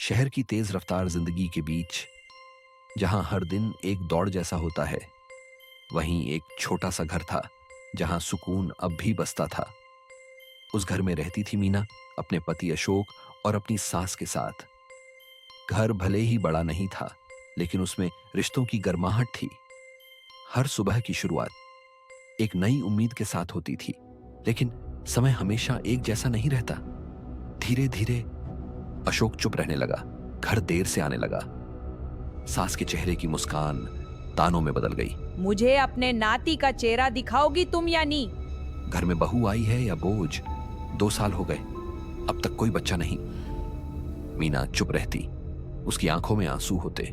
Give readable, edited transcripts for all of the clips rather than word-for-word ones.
शहर की तेज रफ्तार जिंदगी के बीच जहां हर दिन एक दौड़ जैसा होता है, वहीं एक छोटा सा घर था जहां सुकून अब भी बसता था। उस घर में रहती थी मीना अपने पति अशोक और अपनी सास के साथ। घर भले ही बड़ा नहीं था, लेकिन उसमें रिश्तों की गर्माहट थी। हर सुबह की शुरुआत एक नई उम्मीद के साथ होती थी, लेकिन समय हमेशा एक जैसा नहीं रहता। धीरे धीरे अशोक चुप रहने लगा, घर देर से आने लगा। सास के चेहरे की मुस्कान तानों में बदल गई। मुझे अपने नाती का चेहरा दिखाओगी तुम या नहीं? घर में बहू आई है या बोझ? 2 साल हो गए, अब तक कोई बच्चा नहीं। मीना चुप रहती, उसकी आंखों में आंसू होते,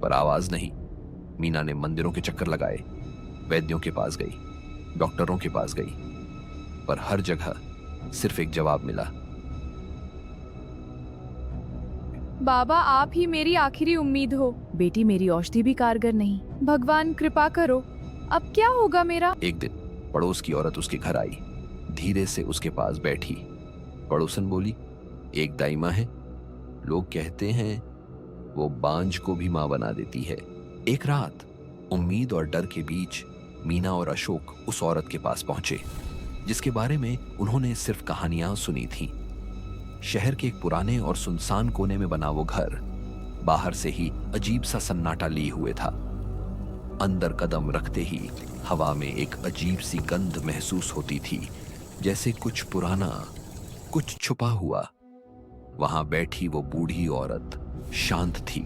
पर आवाज नहीं। मीना ने मंदिरों के चक्कर लगाए, वैद्यों के पास गई, डॉक्टरों के पास गई, पर हर जगह सिर्फ एक जवाब मिला। बाबा, आप ही मेरी आखिरी उम्मीद हो। बेटी, मेरी औषधि भी कारगर नहीं। भगवान कृपा करो, अब क्या होगा मेरा? एक दिन पड़ोस की औरत उसके घर आई, धीरे से उसके पास बैठी। पड़ोसन बोली, एक दाइमा है, लोग कहते हैं वो बांझ को भी मां बना देती है। एक रात उम्मीद और डर के बीच मीना और अशोक उस औरत के पास पहुंचे जिसके बारे में उन्होंने सिर्फ कहानियां सुनी थी। शहर के एक पुराने और सुनसान कोने में बना वो घर बाहर से ही अजीब सा सन्नाटा लिए हुए था। अंदर कदम रखते ही हवा में एक अजीब सी गंध महसूस होती थी, जैसे कुछ पुराना, कुछ छुपा हुआ। वहां बैठी वो बूढ़ी औरत शांत थी,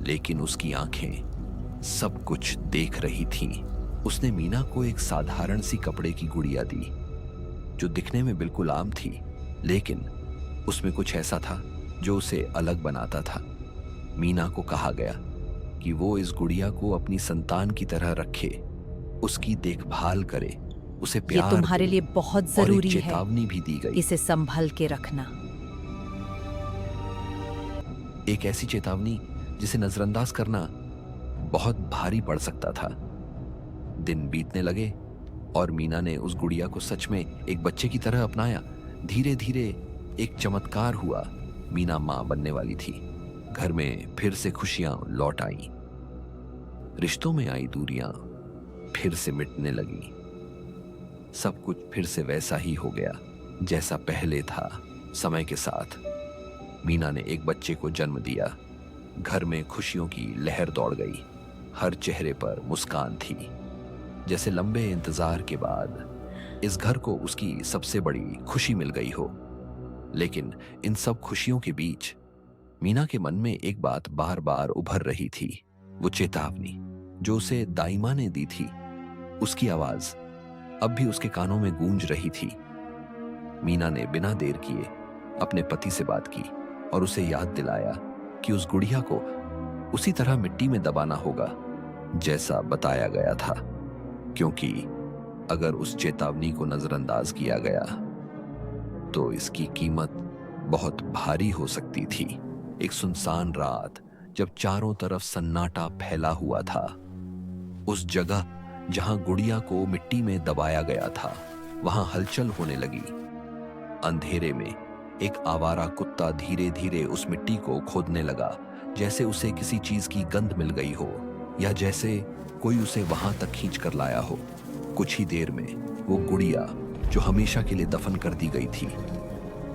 लेकिन उसकी आंखें सब कुछ देख रही थीं। उसने मीना को एक साधारण सी कपड़े की गुड़िया दी, जो दिखने में बिल्कुल आम थी, लेकिन उसमें कुछ ऐसा था जो उसे अलग बनाता था। मीना को कहा गया कि वो इस गुड़िया को अपनी संतान की तरह रखे, उसकी देखभाल करे, उसे ये प्यार तुम्हारे दे, लिए बहुत और एक जरूरी है। चेतावनी भी दी गई। इसे संभल के रखना। एक ऐसी चेतावनी जिसे नजरअंदाज करना बहुत भारी पड़ सकता था। दिन बीतने लगे और मीना ने उस गुड़िया को सच में एक बच्चे की तरह अपनाया। धीरे धीरे एक चमत्कार हुआ, मीना मां बनने वाली थी। घर में फिर से खुशियां लौट आईं, रिश्तों में आई दूरियां फिर से मिटने लगी। सब कुछ फिर से वैसा ही हो गया जैसा पहले था। समय के साथ मीना ने एक बच्चे को जन्म दिया। घर में खुशियों की लहर दौड़ गई, हर चेहरे पर मुस्कान थी, जैसे लंबे इंतजार के बाद इस घर को उसकी सबसे बड़ी खुशी मिल गई हो। लेकिन इन सब खुशियों के बीच मीना के मन में एक बात बार बार उभर रही थी, वो चेतावनी जो उसे दाइमा ने दी थी। उसकी आवाज अब भी उसके कानों में गूंज रही थी। मीना ने बिना देर किए अपने पति से बात की और उसे याद दिलाया कि उस गुड़िया को उसी तरह मिट्टी में दबाना होगा जैसा बताया गया था, क्योंकि अगर उस चेतावनी को नजरअंदाज किया गया तो इसकी कीमत बहुत भारी हो सकती थी। एक सुनसान रात, जब चारों तरफ सन्नाटा फैला हुआ था, उस जगह जहां गुड़िया को मिट्टी में दबाया गया था, वहां हलचल होने लगी। अंधेरे में एक आवारा कुत्ता धीरे धीरे उस मिट्टी को खोदने लगा, जैसे उसे किसी चीज की गंध मिल गई हो, या जैसे कोई उसे वहां तक खींच कर लाया हो। कुछ ही देर में वो गुड़िया, जो हमेशा के लिए दफन कर दी गई थी,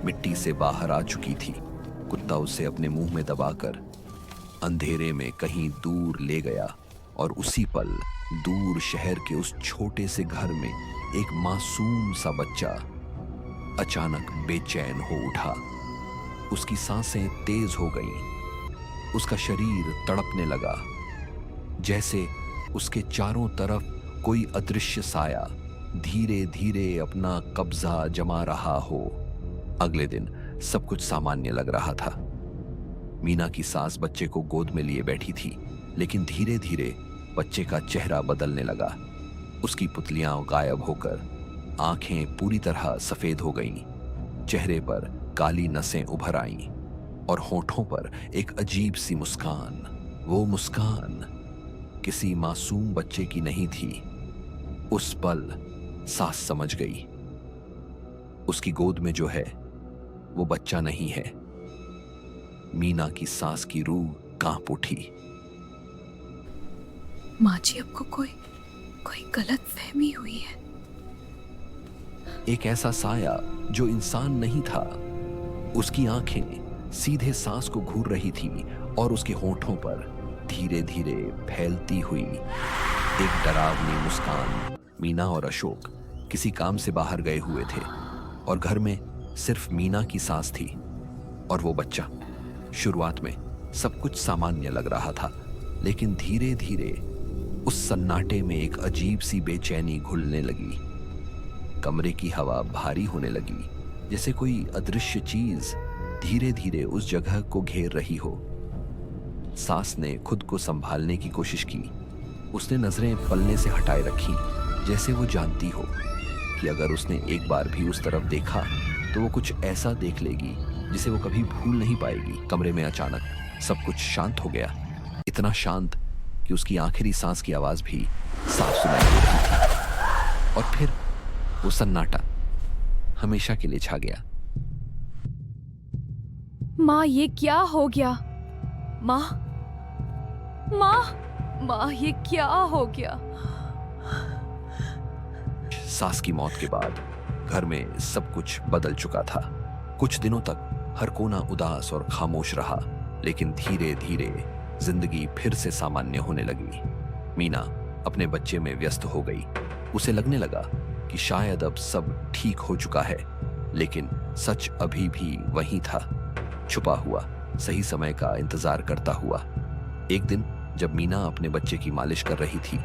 मिट्टी से बाहर आ चुकी थी। कुत्ता उसे अपने मुंह में दबाकर अंधेरे में कहीं दूर ले गया, और उसी पल दूर शहर के उस छोटे से घर में एक मासूम सा बच्चा अचानक बेचैन हो उठा। उसकी सांसें तेज हो गईं, उसका शरीर तड़पने लगा, जैसे उसके चारों तरफ कोई अदृश्य साया धीरे धीरे अपना कब्जा जमा रहा हो। अगले दिन सब कुछ सामान्य लग रहा था। मीना की सास बच्चे को गोद में लिए बैठी थी, लेकिन धीरे धीरे बच्चे का चेहरा बदलने लगा। उसकी पुतलियां गायब होकर आंखें पूरी तरह सफेद हो गईं, चेहरे पर काली नसें उभर आईं और होठों पर एक अजीब सी मुस्कान। वो मुस्कान किसी मासूम बच्चे की नहीं थी। उस पल सास समझ गई, उसकी गोद में जो है वो बच्चा नहीं है, मीना की सांस की रूह कांप उठी। माँ जी, आपको कोई कोई गलत फहमी हुई है। एक ऐसा साया जो इंसान नहीं था। उसकी आंखें सीधे सांस को घूर रही थी और उसके होठों पर धीरे धीरे फैलती हुई एक डरावनी मुस्कान। मीना और अशोक किसी काम से बाहर गए हुए थे और घर में सिर्फ मीना की सांस थी और वो बच्चा। शुरुआत में सब कुछ सामान्य लग रहा था, लेकिन धीरे धीरे उस सन्नाटे में एक अजीब सी बेचैनी घुलने लगी। कमरे की हवा भारी होने लगी, जैसे कोई अदृश्य चीज धीरे धीरे उस जगह को घेर रही हो। सांस ने खुद को संभालने की कोशिश की। उसने नजरें पलने से हटाए रखी, जैसे वो जानती हो कि अगर उसने एक बार भी उस तरफ देखा तो वो कुछ ऐसा देख लेगी जिसे वो कभी भूल नहीं पाएगी। कमरे में अचानक सब कुछ शांत हो गया, इतना शांत कि उसकी आखिरी सांस की आवाज भी साफ सुनाई दे रही थी। और फिर वो सन्नाटा हमेशा के लिए छा गया। माँ, ये क्या हो गया? माँ, माँ, माँ, ये क्या हो गया? सास की मौत के बाद घर में सब कुछ बदल चुका था। कुछ दिनों तक हर कोना उदास और खामोश रहा, लेकिन धीरे धीरे जिंदगी फिर से सामान्य होने लगी। मीना अपने बच्चे में व्यस्त हो गई। उसे लगने लगा कि शायद अब सब ठीक हो चुका है, लेकिन सच अभी भी वहीं था, छुपा हुआ, सही समय का इंतजार करता हुआ। एक दिन जब मीना अपने बच्चे की मालिश कर रही थी,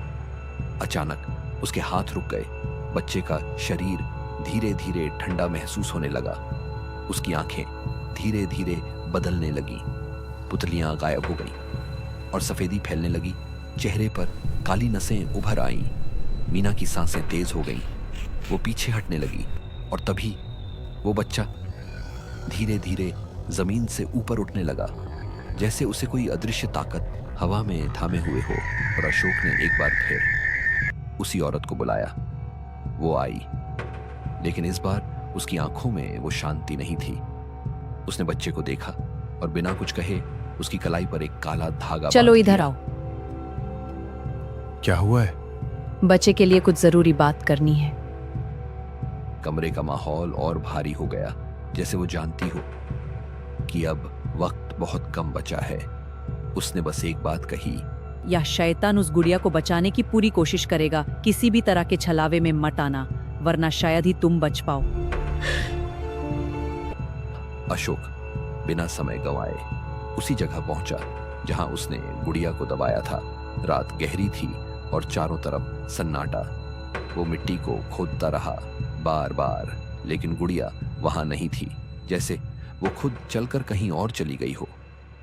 अचानक उसके हाथ रुक गए। बच्चे का शरीर धीरे धीरे ठंडा महसूस होने लगा। उसकी आंखें धीरे धीरे बदलने लगी, पुतलियां गायब हो गईं और सफेदी फैलने लगी। चेहरे पर काली नसें उभर आईं। मीना की सांसें तेज हो गईं। वो पीछे हटने लगी और तभी वो बच्चा धीरे धीरे जमीन से ऊपर उठने लगा, जैसे उसे कोई अदृश्य ताकत हवा में थामे हुए हो। और अशोक ने एक बार फिर उसी औरत को बुलाया। वो आई, लेकिन इस बार उसकी आंखों में वो शांति नहीं थी। उसने बच्चे को देखा और बिना कुछ कहे उसकी कलाई पर एक काला धागा चलो बांध इधर दिया। आओ, क्या हुआ है? बच्चे के लिए कुछ जरूरी बात करनी है। कमरे का माहौल और भारी हो गया, जैसे वो जानती हो कि अब वक्त बहुत कम बचा है। उसने बस एक बात कही, या शैतान उस गुड़िया को बचाने की पूरी कोशिश करेगा। किसी भी तरह के छलावे में मत आना, वरना शायद ही तुम बच पाओ। अशोक बिना समय गंवाए उसी जगह पहुंचा जहां उसने गुड़िया को दबाया था। रात गहरी थी और चारों तरफ सन्नाटा। वो मिट्टी को खोदता रहा बार बार, लेकिन गुड़िया वहां नहीं थी, जैसे वो खुद चलकर कहीं और चली गई हो।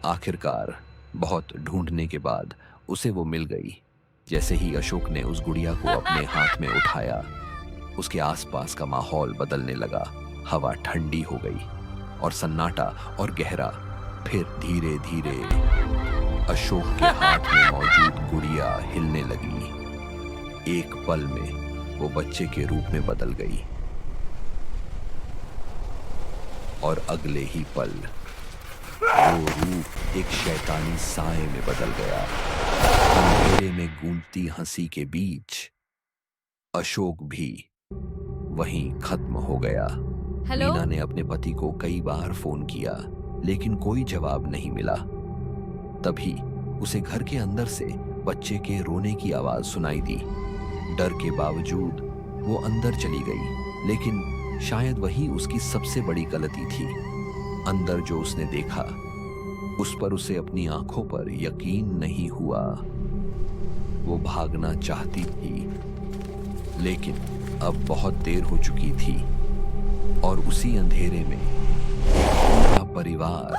आखिरकार बहुत ढूंढने के बाद उसे वो मिल गई। जैसे ही अशोक ने उस गुड़िया को अपने हाथ में उठाया, उसके आसपास का माहौल बदलने लगा। हवा ठंडी हो गई और सन्नाटा और गहरा। फिर धीरे धीरे अशोक के हाथ में मौजूद गुड़िया हिलने लगी। एक पल में वो बच्चे के रूप में बदल गई और अगले ही पल वो रूप एक शैतानी साए में बदल गया। अंधेरे में गूंजती हंसी के बीच अशोक भी वहीं खत्म हो गया। हेलो? मीना ने अपने पति को कई बार फोन किया, लेकिन कोई जवाब नहीं मिला। तभी उसे घर के अंदर से बच्चे के रोने की आवाज सुनाई दी। डर के बावजूद वो अंदर चली गई, लेकिन शायद वही उसकी सबसे बड़ी गलती थी। अंदर जो उसने देखा, उस पर उसे अपनी आंखों पर यकीन नहीं हुआ। वो भागना चाहती थी, लेकिन अब बहुत देर हो चुकी थी और उसी अंधेरे में पूरा परिवार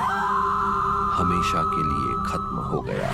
हमेशा के लिए खत्म हो गया।